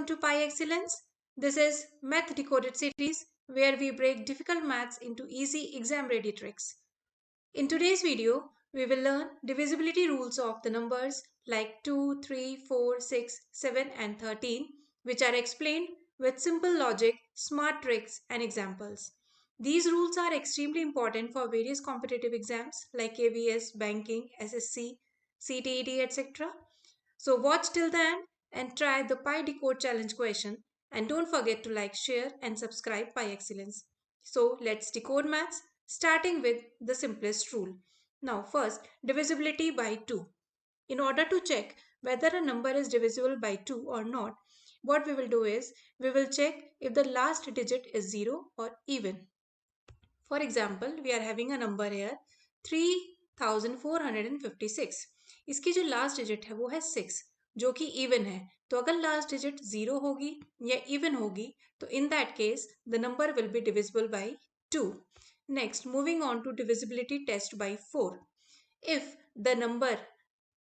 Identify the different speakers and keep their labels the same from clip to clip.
Speaker 1: Welcome to Pi Excellence. This is Math Decoded series where we break difficult maths into easy exam ready tricks. In today's video, we will learn divisibility rules of the numbers like 2, 3, 4, 6, 7 and 13 which are explained with simple logic, smart tricks and examples. These rules are extremely important for various competitive exams like KVS, banking, SSC, CTET, etc. So watch till the end and try the Pi Decode Challenge question, and don't forget to like, share and subscribe Pi Excellence. So let's decode maths, starting with the simplest rule. Now first, divisibility by 2. In order to check whether a number is divisible by 2 or not, what we will do is we will check if the last digit is 0 or even. For example, we are having a number here 3456. इसकी जो last digit है वो है 6 जो कि even है. तो अगर लास्ट डिजिट 0 होगी या इवन होगी तो in that case the number will be divisible by 2. Next, moving on to divisibility test by 4. If the number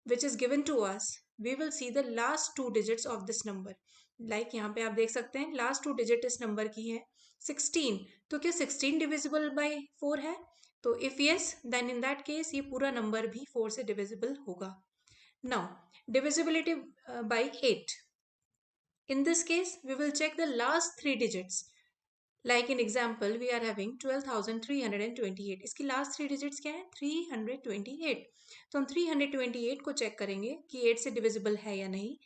Speaker 1: which is given to us, we will see the last two digits of this number. Like यहाँ पे आप देख सकते हैं last two digit इस number की है 16. तो क्या 16 डिविजिबल बाय 4 है? तो if yes then in that case ये पूरा नंबर भी 4 से डिविजिबल होगा. Now divisibility by 8. In this case we will check the last three digits. Like in example we are having 12,328. इसकी लास्ट थ्री डिजिट्स क्या है 328. तो हम 328 को चेक करेंगे कि 8 से डिविजिबल है या नहीं.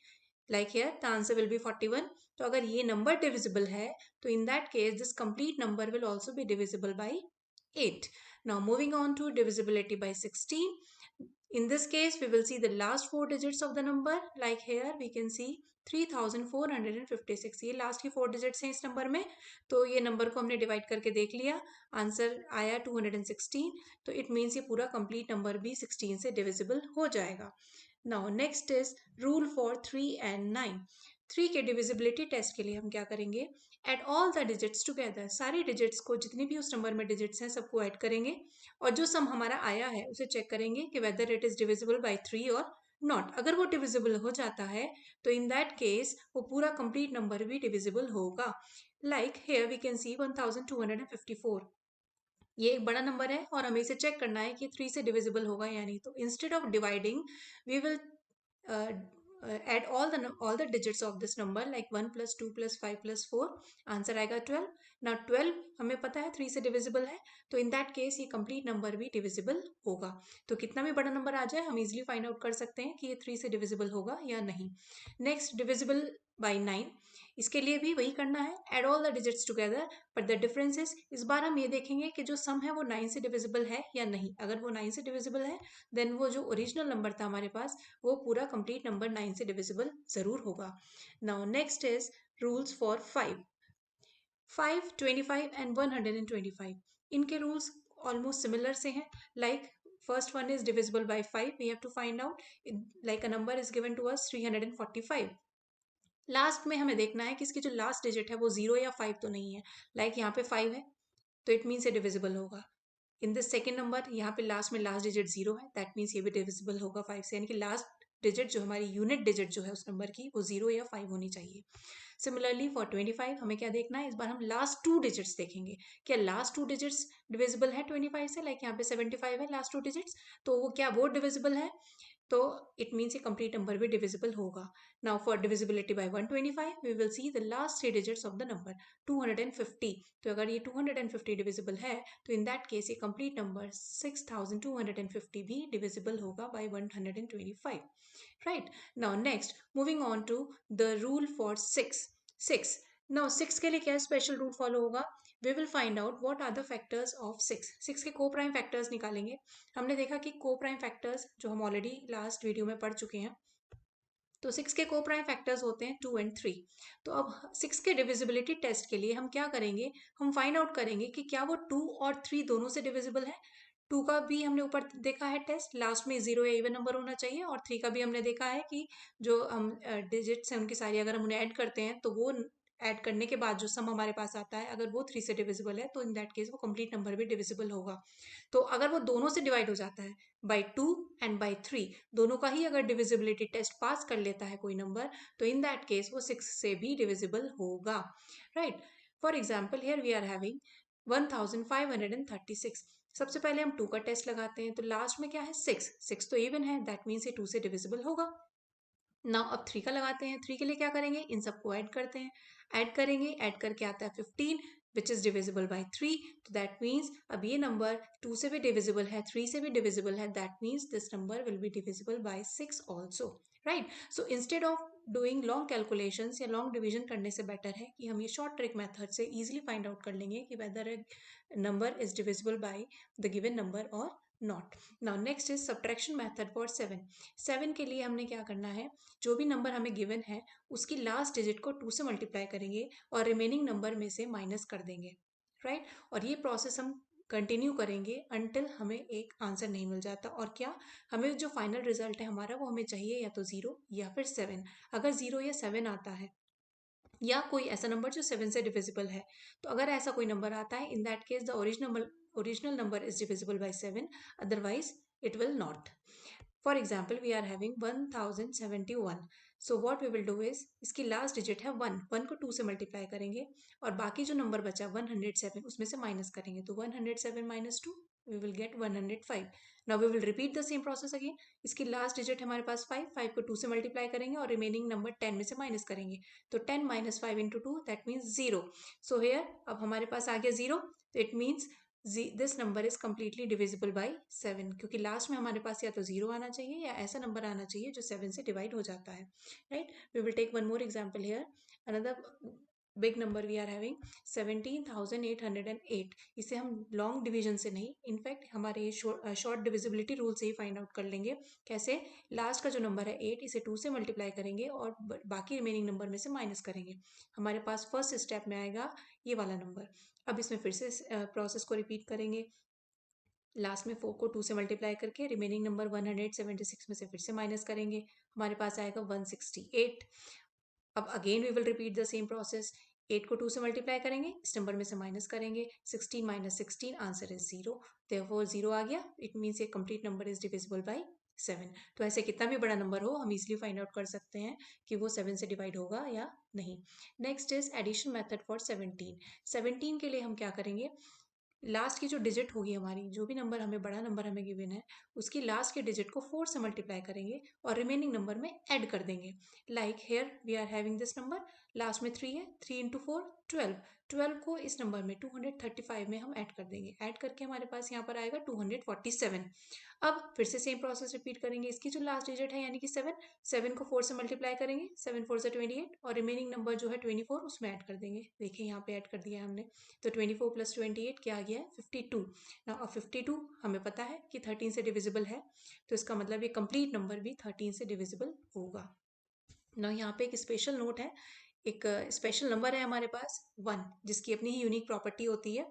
Speaker 1: Like here the answer will be 41. तो अगर ये नंबर डिविजिबल है तो in that case this complete number will also be divisible by 8. Now moving on to divisibility by 16. In this case we will see the last four digits of the number. Like here we can see 3456. ये last की 4 digits हैं इस number में. तो ये number को हमने divide करके देख लिया, आंसर आया 216. तो इट मीन्स ये पूरा कंप्लीट नंबर भी 16 से डिविजिबल हो जाएगा. Now next is rule for 3 and 9. 3 के डिविजिबिलिटी टेस्ट के लिए हम क्या करेंगे, add all the digits together. सारी डिजिट्स को, जितनी भी उस नंबर में डिजिट्स हैं सबको ऐड करेंगे और जो सम हमारा आया है उसे चेक करेंगे कि whether it is divisible bye 3 और नॉट. अगर वो डिविजिबल हो जाता है तो इन दैट केस वो पूरा कंप्लीट नंबर भी डिविजिबल होगा. Like here we can see 1254. ये एक बड़ा नंबर है और हमें इसे चेक करना है कि 3 से डिविजिबल होगा या नहीं. तो instead of dividing we will add all the digits of this number like 1 plus 2 plus 5 plus 4. Answer आएगा 12. Now 12 हमें पता है 3 से डिविजिबल है तो इन दैट केस ये कंप्लीट नंबर भी डिविजिबल होगा. तो कितना भी बड़ा नंबर आ जाए हम इजीली फाइंड आउट कर सकते हैं कि ये 3 से डिविजिबल होगा या नहीं. Next divisible by 9. इसके लिए भी वही करना है, add all the digits together. But the difference is इस बार हम ये देखेंगे कि जो सम है वो 9 से डिविजिबल है या नहीं. अगर वो 9 से डिविजिबल है देन वो जो ओरिजिनल नंबर था हमारे पास वो पूरा कंप्लीट नंबर 9 से डिविजिबल जरूर होगा. Now next is rules for 5. 5, 25 and 125. इनके रूल्स ऑलमोस्ट सिमिलर से हैं. Like first one is divisible by 5. We have to find out, like a number is given to us 345. Last में हमें देखना है कि इसकी जो लास्ट डिजिट है वो 0 या 5 तो नहीं है. लाइक यहाँ पे 5 है तो इट मीन्स ये डिविजिबल होगा. इन दिस सेकेंड नंबर यहाँ पे लास्ट में लास्ट डिजिट 0 है, दैट मीन्स ये भी डिविजिबल होगा 5 से. यानी कि लास्ट डिजिट जो हमारी यूनिट डिजिट जो है उस नंबर की वो 0 या 5 होनी चाहिए. सिमिलरली फॉर 25 हमें क्या देखना है, इस बार हम लास्ट टू डिजिट्स देखेंगे. क्या लास्ट टू डिजिट्स डिविजिबल है 25 से? लाइक यहाँ पे 75 है लास्ट टू डिजिट्स, तो वो क्या वो डिविजिबल है? तो इट मीन्स ये कंप्लीट नंबर भी डिविजिबल होगा. Now for divisibility by 125 we will see the last three digits of the number 250. तो अगर ये 250 डिविजिबल है तो इन दैट केस ये कंप्लीट नंबर 6250 भी डिविजिबल होगा by 125. Right. Now next moving on to the rule for 6. Now 6 के लिए क्या स्पेशल रूल फॉलो होगा, we will find out what are the factors of 6. 6 के को प्राइम फैक्टर्स निकालेंगे. हमने देखा कि को प्राइम फैक्टर्स जो हम ऑलरेडी लास्ट वीडियो में पढ़ चुके हैं, तो 6 के को प्राइम फैक्टर्स होते हैं 2 एंड 3. तो अब 6 के डिविजिबिलिटी टेस्ट के लिए हम क्या करेंगे, हम फाइंड आउट करेंगे कि क्या वो 2 और 3 दोनों से डिविजिबल है. 2 का भी हमने ऊपर देखा है टेस्ट, लास्ट में 0 या इवन नंबर होना चाहिए. और 3 का भी हमने देखा है कि जो हम डिजिट्स हैं उनकी सारी अगर हम उन्हें ऐड करते हैं तो वो ऐड करने के बाद जो सम हमारे पास आता है अगर वो 3 से डिविजिबल है तो इन दैट केस वो कंप्लीट नंबर भी डिविजिबल होगा। तो अगर वो दोनों से डिवाइड हो जाता है बाई 2 एंड बाई 3, दोनों का ही अगर डिविजिबिलिटी टेस्ट पास कर लेता है कोई नंबर, तो इन दैट केस वो 6 से भी डिविजिबल होगा, right. For example here we are having 1536। सबसे पहले हम 2 का टेस्ट लगाते हैं, तो लास्ट में क्या है 6 तो इवन है, दैट मीन्स ये 2 से डिविजिबल होगा। नाउ अब 3 का लगाते हैं, 3 के लिए क्या करेंगे, इन सबको ऐड करते हैं, ऐड करेंगे, ऐड करके आता है 15 विच इज डिविजिबल बाई 3, तो दैट मीन्स अब ये नंबर 2 से भी डिविजिबल है, 3 से भी डिविजिबल है, that means this number will be divisible by 6 also, right. So instead of doing long calculations या लॉन्ग डिवीजन करने से बेटर है कि हम ये शॉर्ट ट्रिक मेथड से इजीली फाइंड आउट कर लेंगे कि whether number is divisible by the given number और not. Now next is subtraction method for 7। 7 के लिए हमने क्या करना है, जो भी नंबर हमें गिवन है उसकी लास्ट डिजिट को 2 से मल्टीप्लाई करेंगे और रिमेनिंग नंबर में से माइनस कर देंगे, राइट। और ये प्रोसेस हम कंटिन्यू करेंगे अनटिल हमें एक आंसर नहीं मिल जाता। और क्या, हमें जो फाइनल रिजल्ट है हमारा वो हमें चाहिए या तो 0 या फिर 7। अगर 0 या 7 आता है या कोई ऐसा नंबर जो 7 से डिविजिबल है, तो अगर ऐसा कोई नंबर आता है, in that case the original number is divisible by 7, otherwise it will not. For example we are having 1071, so what we will do is, इसकी लास्ट डिजिट है 1 को 2 से मल्टीप्लाई करेंगे और बाकी जो नंबर बचा 107 उसमें से माइनस करेंगे, तो 107 minus 2 we will get 105. Now we will repeat the same process again. इसकी लास्ट डिजिट हमारे पास 5 को 2 से मल्टीप्लाई करेंगे और रिमेनिंग नंबर 10 में से माइनस करेंगे, तो 10 minus 5 into 2 that means 0. So here अब हमारे पास आ गया 0, तो it means this number is completely divisible by 7, क्योंकि लास्ट में हमारे पास या तो 0 आना चाहिए या ऐसा नंबर आना चाहिए जो 7 से डिवाइड हो जाता है, right. We will take one more example here, another big number we are having 17,808। इसे हम लॉन्ग डिवीजन से नहीं, इनफैक्ट हमारे शॉर्ट डिविजिबिलिटी रूल से ही फाइंड आउट कर लेंगे। कैसे, लास्ट का जो नंबर है 8, इसे 2 से मल्टीप्लाई करेंगे और बाकी रिमेनिंग नंबर में से माइनस करेंगे, हमारे पास फर्स्ट स्टेप में आएगा ये वाला नंबर। अब इसमें फिर से प्रोसेस को रिपीट करेंगे, लास्ट में 4 को 2 से मल्टीप्लाई करके रिमेनिंग नंबर 176 में से फिर से माइनस करेंगे, हमारे पास आएगा 168। अब again we will repeat the same process, 8 को 2 से मल्टीप्लाई करेंगे, इस नंबर में से माइनस करेंगे, 16 माइनस 16 आंसर इज 0, देयरफॉर 0 आ गया, it means A complete number is divisible by 7। तो ऐसे कितना भी बड़ा नंबर हो हम इजिली फाइंड आउट कर सकते हैं कि वो 7 से डिवाइड होगा या नहीं। Next is addition method for 17। 17 के लिए हम क्या करेंगे, लास्ट की जो डिजिट होगी हमारी, जो भी नंबर हमें बड़ा नंबर हमें गिवन है उसकी लास्ट के डिजिट को 4 से मल्टीप्लाई करेंगे और रिमेनिंग नंबर में ऐड कर देंगे। Like here we are having this number, last में 3 है, 3 इंटू 4 12, 12 को इस नंबर में 235 में हम ऐड कर देंगे, ऐड करके हमारे पास यहाँ पर आएगा 247। अब फिर से सेम प्रोसेस रिपीट करेंगे, इसकी जो लास्ट डिजिट है यानी कि 7, 7 को 4 से मल्टीप्लाई करेंगे, 7 4 से 28 और रिमेनिंग नंबर जो है 24 उसमें ऐड कर देंगे, देखिए यहाँ पे ऐड कर दिया है हमने, तो 24 प्लस 28 क्या आ गया है 52। ना अब 52 हमें पता है कि 13 से डिविजिबल है, तो इसका मतलब ये कंप्लीट नंबर भी 13 से डिविजिबल होगा। ना यहाँ पे एक स्पेशल नोट है, एक स्पेशल नंबर है हमारे पास 1, जिसकी अपनी ही यूनिक प्रॉपर्टी होती है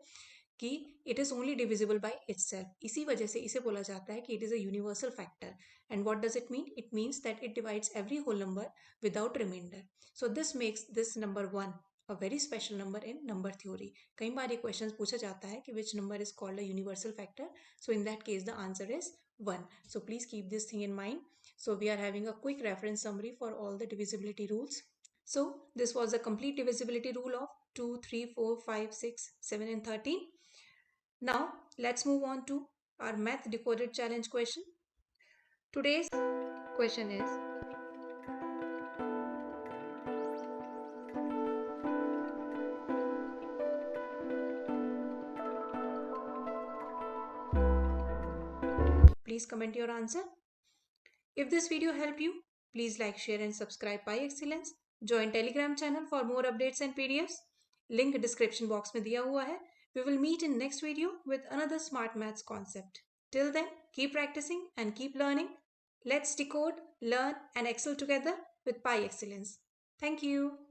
Speaker 1: कि it is only divisible by itself, इसी वजह से इसे बोला जाता है कि it is a universal factor. And what does it mean, it means that it divides every whole number without reminder, so this makes this number 1 a very special number in number theory. कई बार ये question पूछा जाता है कि which number is called a universal factor, so in that case the answer is 1, so please keep this thing in mind. So we are having a quick reference summary for all the divisibility rules. So this was a complete divisibility rule of 2, 3, 4, 5, 6, 7 and 13. Now let's move on to our math decoded challenge question. Today's question is, please comment your answer. If this video helped you, please like, share and subscribe Pi Excellence. Join Telegram channel for more updates and PDFs. Link description box में दिया हुआ है. We will meet in next video with another smart maths concept. Till then, keep practicing and keep learning. Let's decode, learn and excel together with Pi Excellence. Thank you.